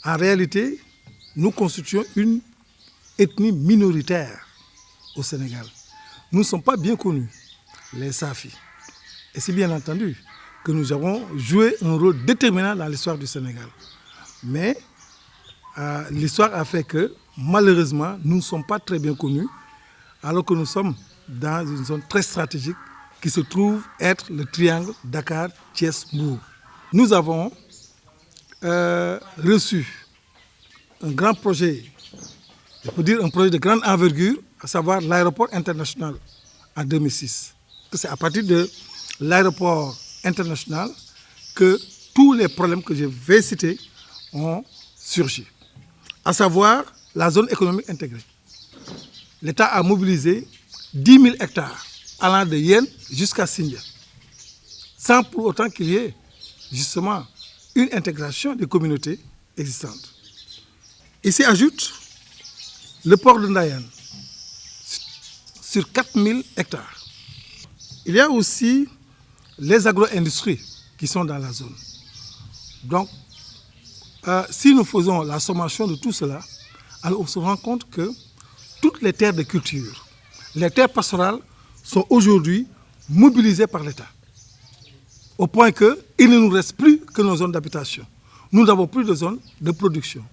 En réalité, nous constituons une ethnie minoritaire au Sénégal. Nous ne sommes pas bien connus, les Safis. Et c'est bien entendu que nous avons joué un rôle déterminant dans l'histoire du Sénégal. Mais l'histoire a fait que, malheureusement, nous ne sommes pas très bien connus, alors que nous sommes dans une zone très stratégique qui se trouve être le triangle Dakar-Thiès-Mbour. Nous avons reçu un grand projet, je peux dire un projet de grande envergure, à savoir l'aéroport international en 2006. C'est à partir de l'aéroport international que tous les problèmes que je vais citer ont surgi. À savoir la zone économique intégrée. L'État a mobilisé 10 000 hectares allant de Yen jusqu'à Sindia, sans pour autant qu'il y ait justement une intégration des communautés existantes. Ici ajoute le port de Ndayan sur 4 000 hectares. Il y a aussi les agro-industries qui sont dans la zone. Donc, si nous faisons la sommation de tout cela, alors on se rend compte que toutes les terres de culture, les terres pastorales sont aujourd'hui mobilisées par l'État. Au point qu'il ne nous reste plus que nos zones d'habitation. Nous n'avons plus de zones de production.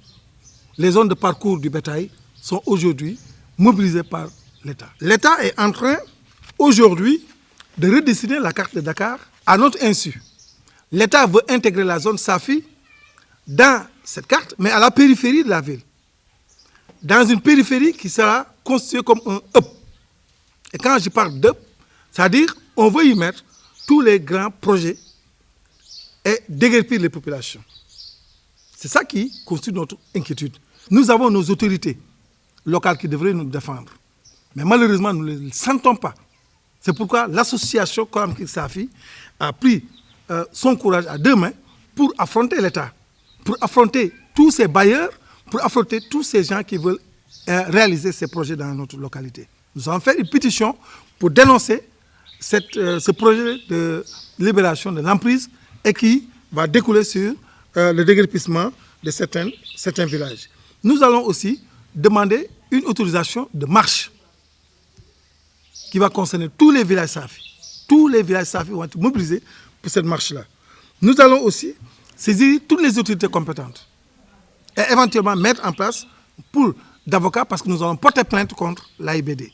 Les zones de parcours du bétail sont aujourd'hui mobilisées par l'État. L'État est en train aujourd'hui de redessiner la carte de Dakar à notre insu. L'État veut intégrer la zone Safi dans cette carte, mais à la périphérie de la ville. Dans une périphérie qui sera constituée comme un hub. Et quand je parle d'hub, c'est-à-dire qu'on veut y mettre tous les grands projets et déguerpir les populations. C'est ça qui constitue notre inquiétude. Nous avons nos autorités locales qui devraient nous défendre. Mais malheureusement, nous ne les sentons pas. C'est pourquoi l'association Koram Safi a pris son courage à deux mains pour affronter l'État, pour affronter tous ces bailleurs, pour affronter tous ces gens qui veulent réaliser ces projets dans notre localité. Nous avons fait une pétition pour dénoncer ce projet de libération de l'emprise et qui va découler sur le déguerpissement de certains villages. Nous allons aussi demander une autorisation de marche qui va concerner tous les villages Safi. Tous les villages Safi vont être mobilisés pour cette marche-là. Nous allons aussi saisir toutes les autorités compétentes et éventuellement mettre en place pour d'avocats parce que nous allons porter plainte contre l'AIBD.